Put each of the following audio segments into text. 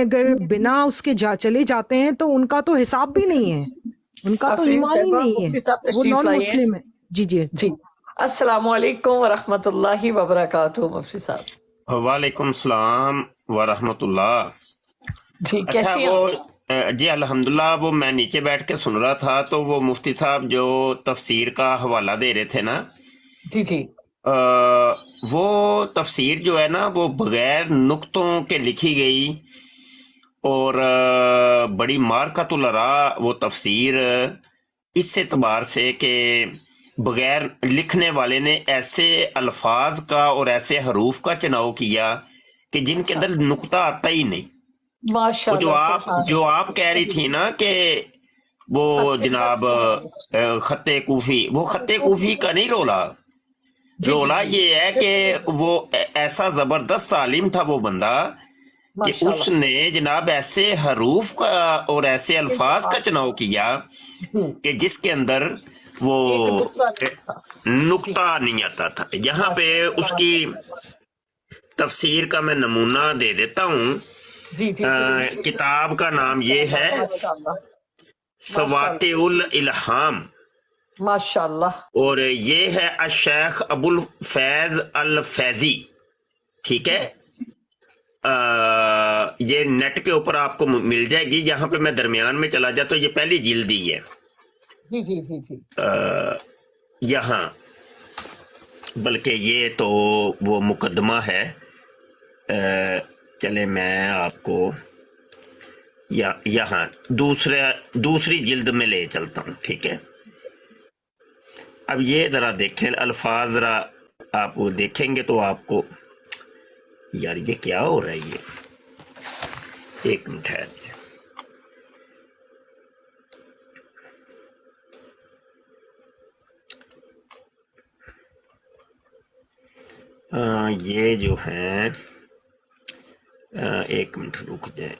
اگر بنا اس کے چلے جاتے ہیں تو ان کا تو حساب بھی نہیں ہے، ان کا تو ایمان ہی نہیں ہے، مفتی صاحب وہ تشریف نان لائے ہیں۔ مسلم ہے۔ جی جی جی السلام علیکم ورحمۃ اللہ وبرکاتہ مفتی صاحب۔ وعلیکم السلام ورحمۃ اللہ۔ جی اچھا کیسے ہیں وہ آپ؟ جی الحمدللہ، وہ میں نیچے بیٹھ کے سن رہا تھا تو وہ مفتی صاحب جو تفسیر کا حوالہ دے رہے تھے نا، جی جی وہ تفسیر جو ہے نا وہ بغیر نقطوں کے لکھی گئی، اور بڑی مارکۃ الرا وہ تفسیر اس اعتبار سے کہ بغیر لکھنے والے نے ایسے الفاظ کا اور ایسے حروف کا چناؤ کیا کہ جن کے اندر نقطہ آتا ہی نہیں۔ ماشاء وہ اللہ جو آپ کہہ رہی تھی نا کہ وہ جناب خط کوفی، وہ خط کوفی کا نہیں رولا، رولا یہ ہے کہ وہ ایسا زبردست عالم تھا وہ بندہ کہ اس نے جناب ایسے حروف کا اور ایسے الفاظ کا چناؤ کیا کہ جس کے اندر وہ نقطہ نہیں آتا تھا۔ یہاں پہ اس کی تفسیر کا میں نمونہ دے دیتا ہوں۔ کتاب کا نام یہ ہے سواطع الالہام، ماشاءاللہ، اور یہ ہے الشیخ ابو الفیض الفیضی، ٹھیک ہے۔ یہ نیٹ کے اوپر آپ کو مل جائے گی۔ یہاں پہ میں درمیان میں چلا جاتا ہوں، یہ پہلی جلد ہی ہے۔ جی جی جی جی یہاں بلکہ یہ تو وہ مقدمہ ہے، چلے میں آپ کو یہاں دوسری جلد میں لے چلتا ہوں، ٹھیک ہے۔ اب یہ ذرا دیکھیں الفاظ، ذرا آپ دیکھیں گے تو آپ کو یار یہ کیا ہو رہا ہے، یہ ایک منٹ ہے۔ یہ جو ہیں ایک منٹ رک جائے،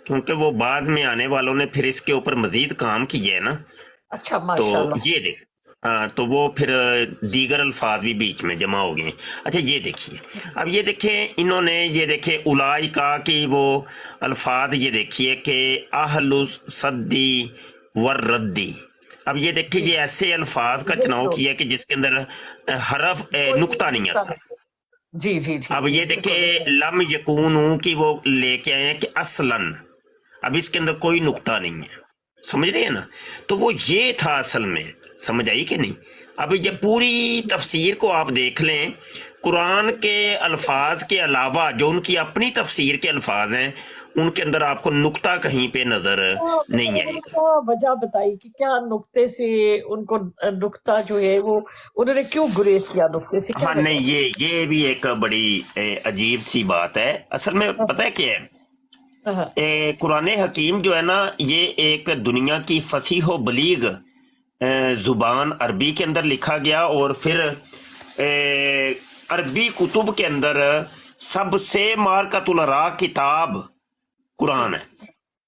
کیونکہ وہ بعد میں آنے والوں نے پھر اس کے اوپر مزید کام کیا ہے نا۔ اچھا تو ماشاءاللہ، یہ دیکھ تو وہ پھر دیگر الفاظ بھی بیچ میں جمع ہو گئے ہیں۔ اچھا یہ دیکھیے، اب یہ دیکھیں انہوں نے یہ دیکھیں اولئکا کی وہ الفاظ، یہ دیکھیے کہ اہل الصدی والردی۔ اب یہ دیکھیں یہ ایسے الفاظ کا چناؤ کیا کہ جس کے اندر حرف نقطہ نہیں آتا۔ جی جی جی اب یہ دیکھیں لم یکونو کی وہ لے کے آئے ہیں کہ اصلاً، اب اس کے اندر کوئی نقطہ نہیں ہے، سمجھ رہے ہیں نا۔ تو وہ یہ تھا اصل میں، سمجھ آئی کہ نہیں۔ اب یہ پوری تفسیر کو آپ دیکھ لیں، قرآن کے الفاظ کے علاوہ جو ان کی اپنی تفسیر کے الفاظ ہیں ان کے اندر آپ کو نقطہ کہیں پہ نظر نہیں آئے گا۔ کیا وجہ بتائی کہ کیا نقطے سے ان کو نقطہ جو ہے وہ انہوں نے کیوں گریز کیا نقطے سے؟ ہاں نہیں، یہ بھی ایک بڑی عجیب سی بات ہے۔ اصل میں پتہ ہے کیا ہے، قرآن حکیم جو ہے نا یہ ایک دنیا کی فصیح و بلیغ زبان عربی کے اندر لکھا گیا، اور پھر عربی کتب کے اندر سب سے مارکۃ الرا کتاب قرآن ہے،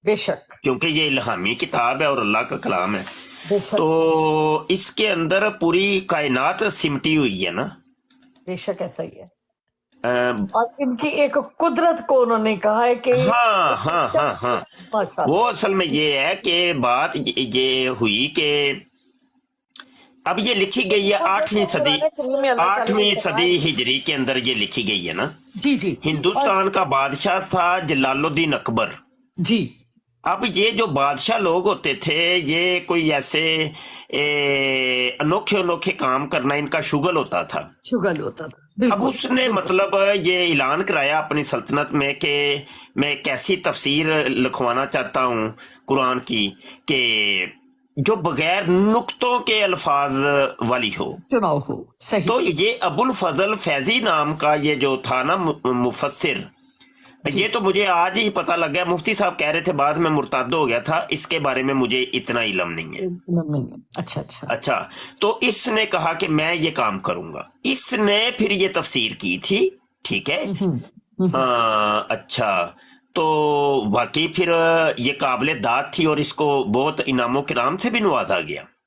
بے شک، کیونکہ یہ الہامی کتاب ہے اور اللہ کا کلام ہے۔ بے شک، تو اس کے اندر پوری کائنات سمٹی ہوئی ہے نا۔ بے شک ایسا ہی ہے، اور ان کی ایک قدرت کو انہوں نے کہا ہے کہ ہاں ہاں ہاں ہاں، ماشاءاللہ، وہ اصل میں یہ ہے کہ بات یہ ہوئی کہ اب یہ لکھی گئی ہے 8ویں صدی ہجری کے اندر، یہ لکھی گئی ہے نا۔ جی جی ہندوستان کا بادشاہ تھا جلال الدین اکبر۔ جی اب یہ جو بادشاہ لوگ ہوتے تھے یہ کوئی ایسے انوکھے انوکھے کام کرنا ان کا شغل ہوتا تھا۔ شغل ہوتا تھا، اب بالکل، اس نے مطلب یہ اعلان کرایا اپنی سلطنت میں کہ میں ایک ایسی تفسیر لکھوانا چاہتا ہوں قرآن کی کہ جو بغیر نقطوں کے الفاظ والی ہو۔ چناؤ ہو، صحیح، تو یہ ابو الفضل فیضی نام کا یہ جو تھا نا مفسر، یہ تو مجھے آج ہی پتہ لگ گیا، مفتی صاحب کہہ رہے تھے بعد میں مرتد ہو گیا تھا، اس کے بارے میں مجھے اتنا علم نہیں ہے۔ اچھا اچھا اچھا، تو اس نے کہا کہ میں یہ کام کروں گا، اس نے پھر یہ تفسیر کی تھی، ٹھیک ہے۔ اچھا، تو واقعی پھر یہ قابل داد تھی اور اس کو بہت انعام و کرام سے بھی نوازا گیا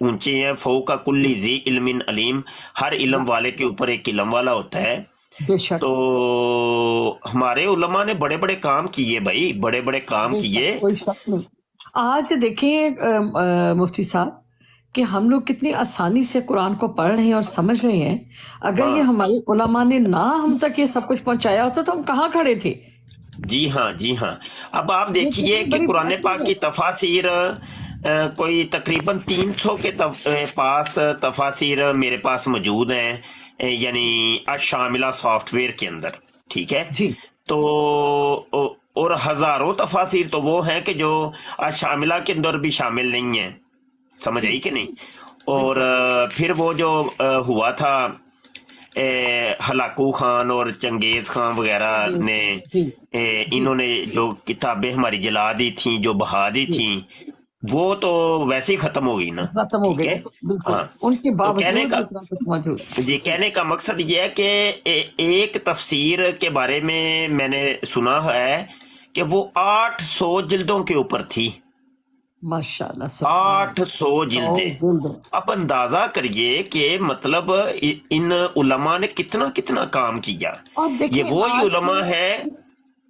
اونچے ہیں، فوق کل ذی علم علیم، ہر علم والے کے اوپر ایک علم والا ہوتا ہے۔ بے شک تو ہمارے علماء نے بڑے بڑے کام کیے بھائی، بڑے بڑے کام کیے۔ کوئی شک نہیں۔ آج دیکھیں مفتی صاحب کہ ہم لوگ کتنی آسانی سے قرآن کو پڑھ رہے ہیں اور سمجھ رہے ہیں، اگر یہ ہمارے علماء نے نہ ہم تک یہ سب کچھ پہنچایا ہوتا تو ہم کہاں کھڑے تھے؟ جی ہاں جی ہاں۔ اب آپ دیکھیے کہ قرآن پاک کی تفاسیر کوئی تقریباً 300 کے پاس تفاسیر میرے پاس موجود ہیں، یعنی الشاملہ سافٹ ویئر کے اندر، ٹھیک ہے جی تو اور ہزاروں تفاسیر تو وہ ہیں کہ جو الشاملہ کے اندر بھی شامل نہیں ہیں، سمجھ آئی کہ نہیں؟ اور پھر وہ جو ہوا تھا ہلاکو خان اور چنگیز خان وغیرہ نے انہوں نے جو کتابیں ہماری جلا دی تھیں، جو بہا دی تھیں، وہ تو ویسے ہی ختم ہو گئی نا، ختم ہو ٹھیک گئے ہے؟ ہاں ان کے تو کہنے باوجود کا اتنا کچھ موجود۔ جی کہنے کا مقصد یہ ہے کہ ایک تفسیر کے بارے میں نے سنا ہے کہ وہ 800 جلدوں کے اوپر تھی، ماشاءاللہ 800 جلدیں۔ اب اندازہ کریے کہ مطلب ان علماء نے کتنا کتنا کام کیا۔ اور یہ دیکھیں وہی علماء ہیں۔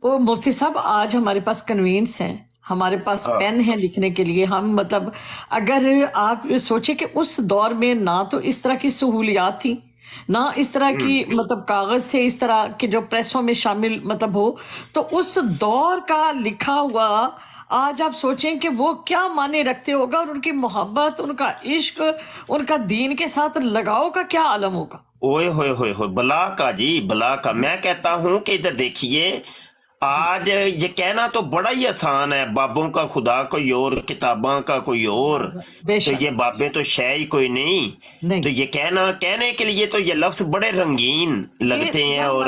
وہ مفتی صاحب آج ہمارے پاس کنوینس ہیں، ہمارے پاس پین ہے لکھنے کے لیے، ہم مطلب اگر آپ سوچیں کہ اس دور میں نہ تو اس طرح کی سہولیات تھی، نہ اس طرح کی مطلب کاغذ تھے اس طرح کہ جو پریسوں میں شامل مطلب ہو، تو اس دور کا لکھا ہوا آج آپ سوچیں کہ وہ کیا معنی رکھتے ہوگا، اور ان کی محبت، ان کا عشق، ان کا دین کے ساتھ لگاؤ کا کیا عالم ہوگا۔ اوئے ہوئے ہوئے ہوئے بلا کا جی بلا کا۔ میں کہتا ہوں کہ ادھر دیکھیے، آج یہ کہنا تو بڑا ہی آسان ہے، بابوں کا خدا کوئی اور، کتاباں کا کوئی اور، بے تو شک یہ بابیں تو شے ہی کوئی نہیں۔ نہیں، تو یہ کہنے کے لیے تو یہ لفظ بڑے رنگین لگتے ہیں، اور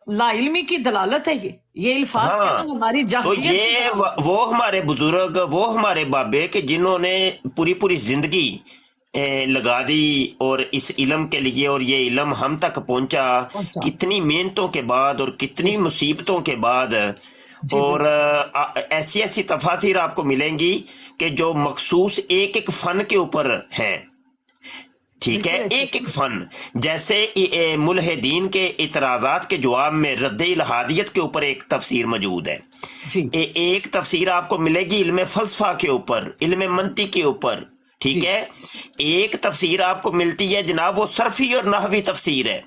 لا علمی کی دلالت ہے یہ الفاظ ہاں کہنا ہماری تو جاہلیت یہ وہ ہمارے بزرگ، وہ ہمارے بابے کہ جنہوں نے پوری زندگی لگا دی اور اس علم کے لیے، اور یہ علم ہم تک پہنچا کتنی محنتوں کے بعد اور کتنی مصیبتوں کے بعد۔ اور ایسی ایسی تفاسیر آپ کو ملیں گی کہ جو مخصوص ایک ایک فن کے اوپر ہیں، ٹھیک ہے، ایک ایک فن۔ جیسے ملحدین کے اعتراضات کے جواب میں رد الہادیت کے اوپر ایک تفسیر موجود ہے، ایک تفسیر آپ کو ملے گی علم فلسفہ کے اوپر، علم منطق کے اوپر، ٹھیک ہے، ایک تفسیر آپ کو ملتی ہے جناب وہ صرفی اور نحوی تفسیر ہے۔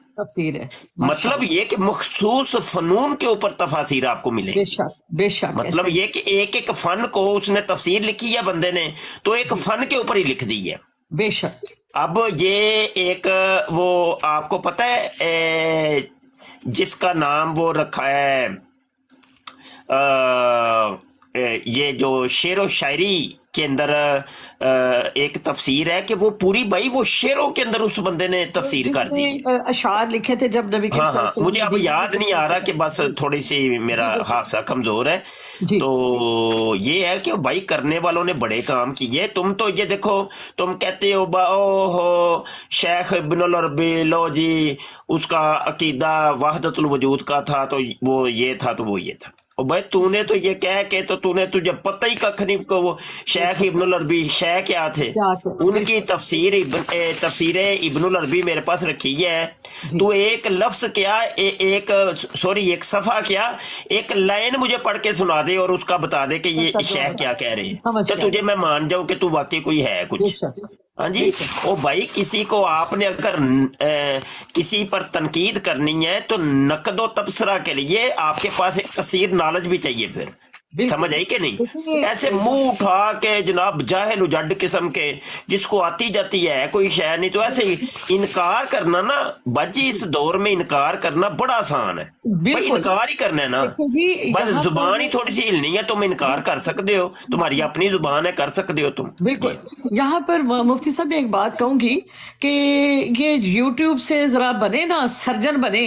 مطلب یہ کہ مخصوص فنون کے اوپر تفاسیر آپ کو ملے، بے شک، مطلب یہ کہ ایک ایک فن کو اس نے تفسیر لکھی ہے بندے نے، تو ایک فن کے اوپر ہی لکھ دی ہے۔ بے شک۔ اب یہ ایک وہ آپ کو پتہ ہے جس کا نام وہ رکھا ہے، یہ جو شعر و شاعری کے اندر ایک تفسیر ہے کہ وہ پوری بھائی وہ شعروں کے اندر اس بندے نے تفسیر کر دی۔ اشعار لکھے تھے جب نبی کے ہاں مجھے اب یاد نہیں آ رہا کہ بس تھوڑی سی میرا حافظہ کمزور ہے۔ تو یہ ہے کہ بھائی کرنے والوں نے بڑے کام کیے۔ تم تو یہ دیکھو، تم کہتے ہو او شیخ ابن العربی، لو جی اس کا عقیدہ وحدت الوجود کا تھا، تو وہ یہ تھا، تو وہ یہ تھا۔ بھائی تو نے تو یہ کہہ کے تو تو نے تجھے پتہ ہی ککھ نہیں کہ وہ شیخ ابن العربی شیخ کیا تھے۔ ان کی تفسیر ابن العربی میرے پاس رکھی ہے، تو ایک لفظ کیا، ایک صفحہ کیا، ایک لائن مجھے پڑھ کے سنا دے اور اس کا بتا دے کہ یہ شیخ کیا کہہ رہے ہیں، تو تجھے میں مان جاؤں کہ تو واقعی کوئی ہے کچھ۔ ہاں جی، او بھائی کسی کو آپ نے اگر کسی پر تنقید کرنی ہے تو نقد و تبصرہ کے لیے آپ کے پاس ایک کثیر نالج بھی چاہیے، پھر سمجھ آئی کہ نہیں؟ ایسے منہ اٹھا کے جناب جاہل اجڈ قسم کے جس کو آتی جاتی ہے کوئی شے نہیں، تو ایسے انکار کرنا نا باجی، اس دور میں انکار کرنا بڑا آسان ہے، بھائی انکار ہی کرنا ہے نا، بس زبان ہی تھوڑی سی ہلنی ہے، تم انکار کر سکتے ہو، تمہاری اپنی زبان ہے، کر سکتے ہو تم۔ بالکل۔ یہاں پر مفتی صاحب ایک بات کہوں گی کہ یہ یوٹیوب سے ذرا بنے نا، سرجن بنے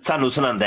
ਸਾਨੂੰ ਸੁਣਾਉਂਦਾ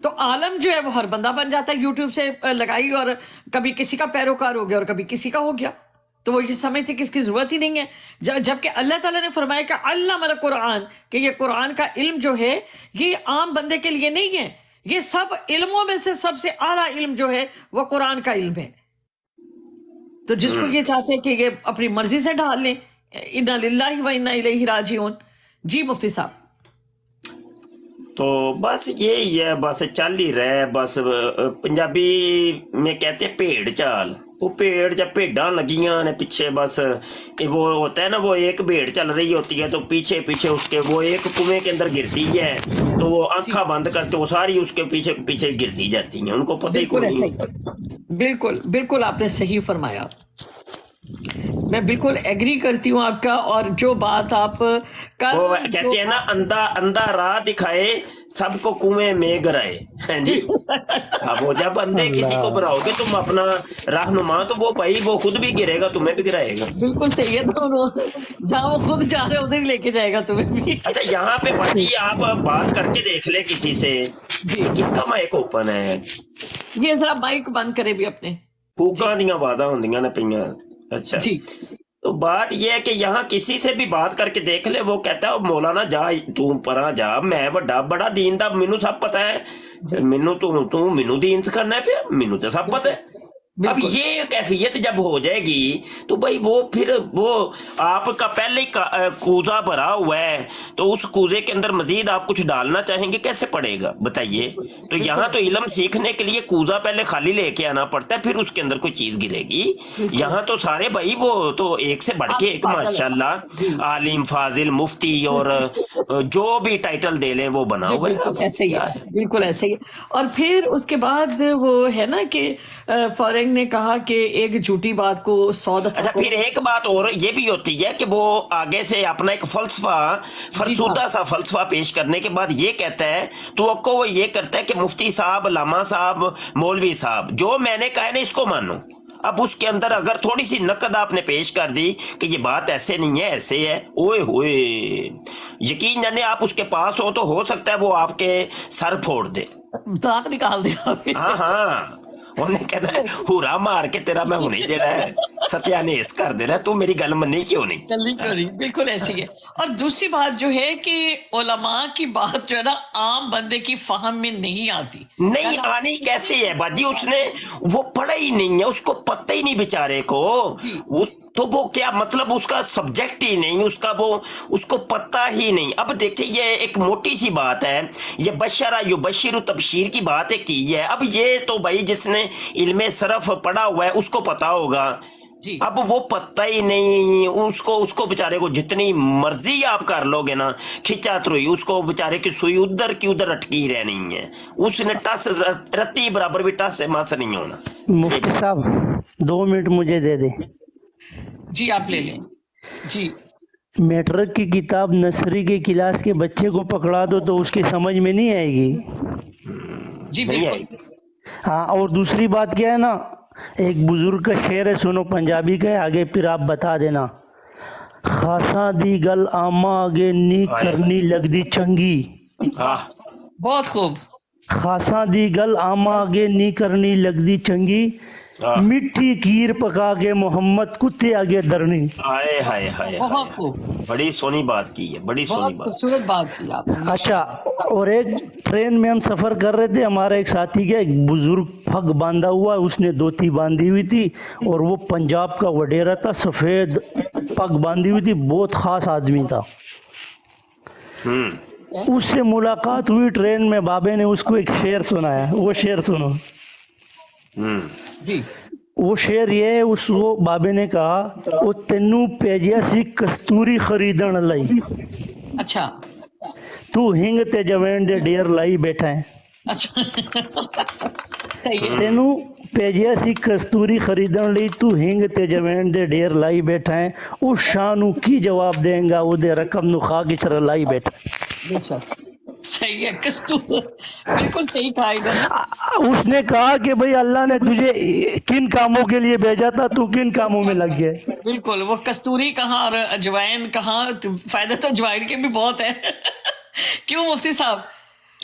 تو عالم جو ہے وہ ہر بندہ بن جاتا ہے، یوٹیوب سے لگائی اور کبھی کسی کا پیروکار ہو گیا اور کبھی کسی کا ہو گیا. تو وہ یہ سمجھتے کہ اس کی ضرورت ہی نہیں ہے، جبکہ اللہ تعالیٰ نے فرمایا کہ علم القرآن، کہ یہ قرآن کا علم جو ہے یہ عام بندے کے لیے نہیں ہے، یہ سب علموں میں سے سب سے اعلیٰ علم جو ہے وہ قرآن کا علم ہے. تو جس کو یہ چاہتے ہیں کہ یہ اپنی مرضی سے ڈال لیں، انا للہ و انا الیہ راجعون. جی مفتی صاحب. تو بس یہی ہے، بس چل ہی رہے. بس پنجابی میں کہتے ہیں بھیڑ چال. وہ بھیڑ جب بھیڑاں لگیاں نے پیچھے، بس وہ ہوتا ہے نا، وہ ایک بھیڑ چل رہی ہوتی ہے تو پیچھے پیچھے اس کے وہ ایک کنویں کے اندر گرتی ہے، تو وہ آنکھاں بند کر کے وہ ساری اس کے پیچھے پیچھے گرتی جاتی ہیں، ان کو پتہ ہی بالکل کوئی ایسا نہیں. ہی، بالکل بالکل آپ نے صحیح فرمایا. میں بالکل ایگری کرتی ہوں آپ کا. اور جو بات آپ وہ کل کہتے ہیں نا، اندھا راہ دکھائے سب کو کنویں میں گرائے. ہاں جی. اب وہ جب اندھے کسی کو بناؤ گے تم اپنا رہنما، تو وہ بھائی وہ خود بھی گرے گا، تمہیں بھی گرائے گا. بالکل صحیح ہے، دونوں جہاں وہ خود جا رہے ہیں ادھر ہی لے کے جائے گا تمہیں بھی. اچھا یہاں پہ باجی آپ بات کر کے دیکھ لیں کسی سے جی کہ کس کا مائک اوپن ہے. یہ ذرا مائک بند کرے بھی اپنے. پھوکاں دیاں آوازاں ہوندیاں نے پئیاں. اچھا جی تو بات یہ ہے کہ یہاں کسی سے بھی بات کر کے دیکھ لے، وہ کہتا ہے مولانا جا تو پراں جا، میں بڑا دین دا، مینوں سب پتہ ہے، مینوں تو مینوں دین سکھانا ہے پیا، مینوں تو سب پتہ ہے. اب بالکل یہ کیفیت جب ہو جائے گی تو بھائی وہ پھر وہ آپ کا پہلے ہی کوزہ بھرا ہوا ہے، تو اس کوزے کے اندر مزید آپ کچھ ڈالنا چاہیں گے، کیسے پڑے گا بتائیے. تو یہاں تو علم سیکھنے کے لیے کوزہ پہلے خالی لے کے آنا پڑتا ہے، پھر اس کے اندر کوئی چیز گرے گی. یہاں تو سارے بھائی وہ تو ایک سے بڑھ کے ایک، ماشاءاللہ، عالم فاضل مفتی اور جو بھی ٹائٹل دے لیں وہ بنا ہوا ہے. بالکل ایسے ہی کیا ہے، ہے؟ بالکل ایسے ہی ہے. اور پھر اس کے بعد وہ ہے نا کہ فورنگ نے کہا کہ ایک جھوٹی بات کو 100 دفعہ. اچھا پھر ایک بات اور یہ بھی ہوتی ہے کہ وہ آگے سے اپنا ایک فلسفہ، فرسودہ سا فلسفہ پیش کرنے کے بعد یہ کہتا ہے، توقع وہ یہ کرتا ہے کہ مفتی صاحب، علامہ صاحب، مولوی صاحب، جو میں نے کہا ہے نا اس کو مانو. اب اس کے اندر اگر تھوڑی سی نقد آپ نے پیش کر دی کہ یہ بات ایسے نہیں ہے، ایسے ہے، اوئے ہوئے، یقین جانے آپ اس کے پاس ہو تو ہو سکتا ہے وہ آپ کے سر پھوڑ دے. دانت نکال دیا. ہاں ہاں، انہیں کہنا ہے ہورا مار کے تیرا میں ہونی جڑا ہے ستیانیس کر دینا، تو میری گل منی کیوں نہیں. جلدی کیوں نہیں، بالکل ایسی ہے. اور دوسری بات جو ہے کہ علماء کی بات جو ہے نا عام بندے کی فہم میں نہیں آتی. نہیں آنی کیسے ہے باجی، اس نے وہ پڑھا ہی نہیں ہے، اس کو پتہ ہی نہیں بیچارے کو. تو وہ کیا مطلب، اس کا سبجیکٹ ہی نہیں، اس کو پتہ ہی نہیں. اب دیکھیں یہ ایک موٹی سی بات ہے، یہ بشرا یبشر تبشیر کی بات ہے کی ہے. اب یہ تو بھائی جس نے علم صرف پڑھا ہوا ہے اس کو پتہ ہوگا. اب وہ پتہ ہی نہیں، اس کو بیچارے کو جتنی مرضی آپ کر لو گے نا کھچا تروئی، اس کو بیچارے کی سوئی ادھر کی ادھر اٹکی رہنی ہے. اس نے ٹس رتی برابر بھی ٹس سے مس نہیں ہونا. مفتی صاحب 2 منٹ مجھے دے دیں. جی آپ لے لیں. جی میٹرک کی کتاب نرسری کے کلاس کے بچے کو پکڑا دو تو اس کی سمجھ میں نہیں آئے گی. جی نہیں آئے بالکل. گی. ہاں، اور دوسری بات کیا ہے نا، ایک بزرگ کا شعر ہے، سنو، پنجابی کا ہے، آگے پھر آپ بتا دینا. خاصاں دی گل آما آگے نی کرنی لگدی چنگی. بہت خوب. خاصاں دی گل آما آگے نی کرنی لگدی چنگی، مٹھی کھیر پکا کے محمد کتے آگے درنی. ہائے ہائے ہائے، بہت خوب، بڑی سونی بات کی ہے، بڑی سونی بہت بات. خوبصورت بات کی آپ نے. اچھا، اور ایک ٹرین میں ہم سفر کر رہے تھے، ہمارا ایک ساتھی کا ایک بزرگ پگ باندھا ہوا، اس نے دھوتی باندھی ہوئی تھی، اور وہ پنجاب کا وڈیرا تھا، سفید پگ باندھی ہوئی تھی، بہت خاص آدمی تھا. اس سے ملاقات ہوئی ٹرین میں، بابے نے اس کو ایک شعر سنایا، وہ شعر سنو. جی وہ شعر یہ ہے، وہ بابے نے کہا، وہ تینوں پیجیا سی کستوری خریدن لئی، اچھا تو ہنگ تے جوین دے ڈیر لائی بیٹھا ہے. اچھا صحیح ہے. تینوں پیجیا سی کستوری خریدن لئی، تو ہنگ تے جوین دے ڈیر لائی بیٹھا ہے. اس شاہ نو کی جواب دیں گا، وہ دے رقم نو خاک وچ رلائی بیٹھا ہے. صحیح ہے، کستور بالکل صحیح کہا ادھر نے. اس نے کہا کہ بھئی اللہ نے تجھے کن کاموں کے لیے بھیجا تھا، تو کن کاموں میں لگ گیا. بالکل، وہ کستوری کہاں اور اجوائن کہاں، فائدہ تو اجوائن کے بھی بہت ہے. کیوں مفتی صاحب؟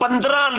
15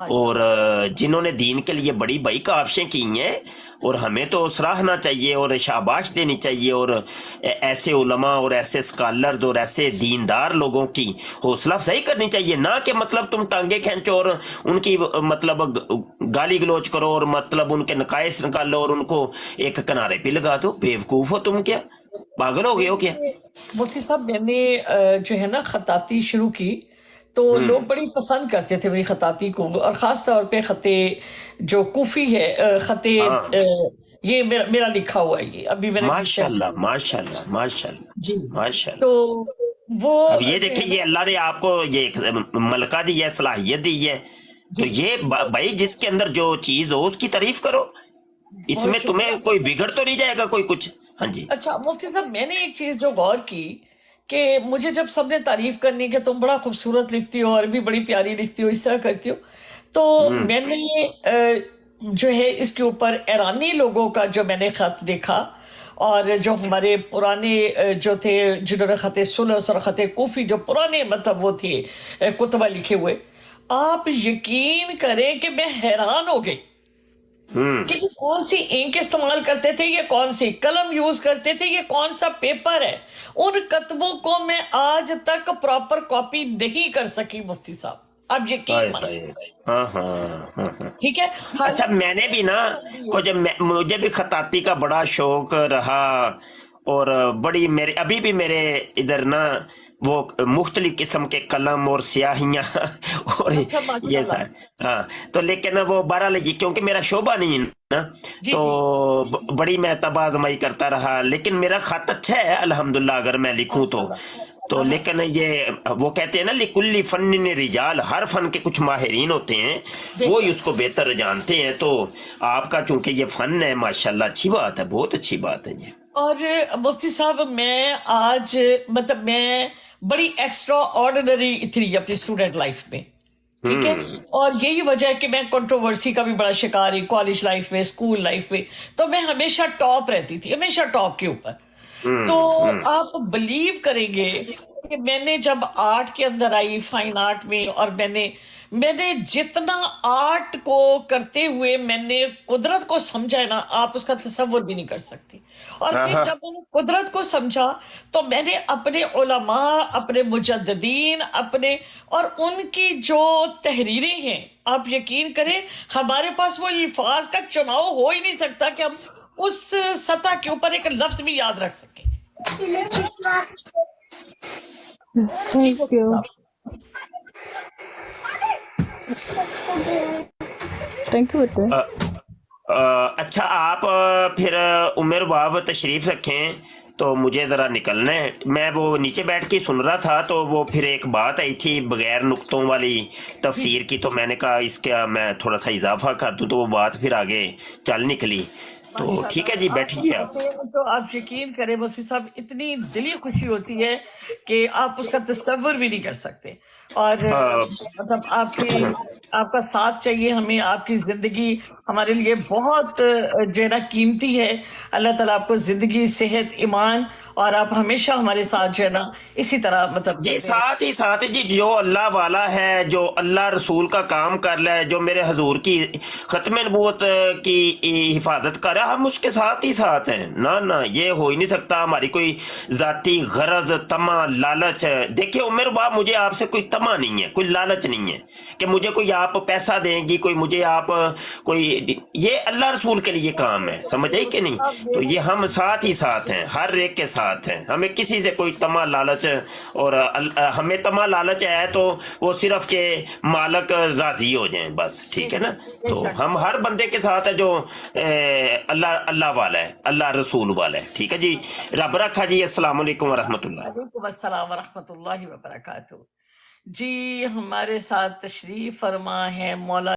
اور جنہوں نے دین کے لیے بڑی بڑی کاوشیں کی ہیں، اور ہمیں تو سراہنا چاہیے اور شاباش دینی چاہیے، اور ایسے علماء اور ایسے سکالرز اور ایسے دیندار لوگوں کی حوصلہ افزائی کرنی چاہیے، نہ کہ مطلب تم ٹانگیں کھینچو اور ان کی مطلب گالی گلوچ کرو اور مطلب ان کے نقائص نکالو اور ان کو ایک کنارے پہ لگا دو۔ بیوقوف ہو تم، کیا پاگل ہو گئے ہو کیا؟ مفتی صاحب میں نے جو ہے نا خطاطی شروع کی تو لوگ بڑی پسند کرتے تھے میری خطاطی کو، اور خاص طور پہ خط جو کوفی ہے، خط یہ میرا لکھا ہوا ہے، یہ ابھی میں نے ماشاء اللہ ماشاء اللہ ماشاء اللہ جی، ماشاء اللہ۔ تو وہ اب یہ دیکھیں، یہ اللہ نے آپ کو یہ ملکہ دی ہے، صلاحیت دی ہے، تو یہ بھائی جس کے اندر جو چیز ہو اس کی تعریف کرو، اس میں تمہیں کوئی بگڑ تو نہیں جائے گا کوئی کچھ۔ ہاں جی۔ اچھا مفتی صاحب، میں نے ایک چیز جو غور کی کہ مجھے جب سب نے تعریف کرنی کہ تم بڑا خوبصورت لکھتی ہو، عربی بڑی پیاری لکھتی ہو، اس طرح کرتی ہو، تو میں نے جو ہے اس کے اوپر ایرانی لوگوں کا جو میں نے خط دیکھا، اور جو ہمارے پرانے جو تھے جنہوں نے خط سلس اور خط کوفی جو پرانے مطلب وہ تھے کتبہ لکھے ہوئے، آپ یقین کریں کہ میں حیران ہو گئی کہ یہ کون سی انک استعمال کرتے تھے، یہ کون سی قلم یوز کرتے تھے، یہ کون سا پیپر ہے۔ ان کتبوں کو میں آج تک پراپر کاپی نہیں کر سکی مفتی صاحب، اب یقین مانیں۔ ہاں ہاں ہاں ہاں۔ ٹھیک ہے۔ اچھا میں نے بھی نا مجھے بھی خطاطی کا بڑا شوق رہا، اور بڑی میرے ابھی بھی میرے ادھر نا وہ مختلف قسم کے قلم اور سیاہیاں اور یہ سر، ہاں تو لیکن وہ بہرحال کیونکہ میرا شعبہ نہیں ہے نا، تو بڑی میں تباہ آزمائی کرتا رہا، لیکن میرا خط اچھا ہے الحمدللہ اگر میں لکھوں تو لیکن یہ وہ کہتے ہیں نا لکل فن رجال، ہر فن کے کچھ ماہرین ہوتے ہیں، وہ اس کو بہتر جانتے ہیں، تو آپ کا چونکہ یہ فن ہے ماشاءاللہ اچھی بات ہے، بہت اچھی بات ہے جی۔ اور مفتی صاحب میں آج مطلب میں بڑی ایکسٹرا آرڈنری تھی اپنی اسٹوڈنٹ لائف میں، ٹھیک ہے، اور یہی وجہ ہے کہ میں کنٹروورسی کا بھی بڑا شکار ہوں، کالج لائف میں، اسکول لائف میں، تو میں ہمیشہ ٹاپ رہتی تھی، ہمیشہ ٹاپ کے اوپر۔ تو آپ بلیو کریں گے کہ میں نے جب آرٹ کے اندر آئی، فائن آرٹ میں، اور میں نے جتنا آرٹ کو کرتے ہوئے میں نے قدرت کو سمجھا ہے نا، آپ اس کا تصور بھی نہیں کر سکتے۔ اور پھر جب میں نے قدرت کو سمجھا تو میں نے اپنے علماء، اپنے مجددین، اور ان کی جو تحریریں ہیں، آپ یقین کریں ہمارے پاس وہ الفاظ کا چناؤ ہو ہی نہیں سکتا کہ ہم اس سطح کے اوپر ایک لفظ بھی یاد رکھ سکیں۔ Thank you. Thank you بیٹا۔ اچھا آپ پھر عمر باب تشریف رکھیں، تو مجھے ذرا نکلنا ہے، میں وہ نیچے بیٹھ کے سن رہا تھا، تو وہ پھر ایک بات آئی تھی بغیر نقطوں والی تفسیر کی، تو میں نے کہا اس کا میں تھوڑا سا اضافہ کر دوں، تو وہ بات پھر آگے چل نکلی، تو ٹھیک ہے جی بیٹھیے آپ۔ تو آپ یقین کریں مفتی صاحب، اتنی دلی خوشی ہوتی ہے کہ آپ اس کا تصور بھی نہیں کر سکتے، اور مطلب آپ کا ساتھ چاہیے ہمیں، آپ کی زندگی ہمارے لیے بہت جو ہے نا قیمتی ہے۔ اللہ تعالیٰ آپ کو زندگی، صحت، ایمان، اور آپ ہمیشہ ہمارے ساتھ جو ہے نا اسی طرح مطلب جی ساتھ ہی ساتھ جی، جو اللہ والا ہے، جو اللہ رسول کا کام کر رہا ہے، جو میرے حضور کی ختم نبوت کی حفاظت کر رہا ہے، ہم اس کے ساتھ ہی ساتھ ہیں۔ نہ یہ ہو ہی نہیں سکتا ہماری کوئی ذاتی غرض، طمع، لالچ ہے۔ دیکھیں عمر باپ، مجھے آپ سے کوئی طمع نہیں ہے، کوئی لالچ نہیں ہے کہ مجھے کوئی آپ پیسہ دیں گی، کوئی مجھے آپ کوئی، یہ اللہ رسول کے لیے کام ہے، سمجھ آئی کہ نہیں؟ تو یہ ہم ساتھ ہی ساتھ ہیں، ہر ایک کے ساتھ ہیں، ہمیں کسی سے کوئی طمع لالچ، اور ہمیں طمع لالچ ہے تو وہ صرف کہ مالک راضی ہو جائیں بس، ٹھیک ہے نا؟ تو ہم ہر بندے کے ساتھ ہے جو اللہ والا ہے، اللہ رسول والا ہے، ٹھیک ہے جی۔ رب رکھا جی، السلام علیکم ورحمۃ اللہ۔ وعلیکم السلام ورحمۃ اللہ وبرکاتہ۔ جی ہمارے ساتھ تشریف فرما ہے مولا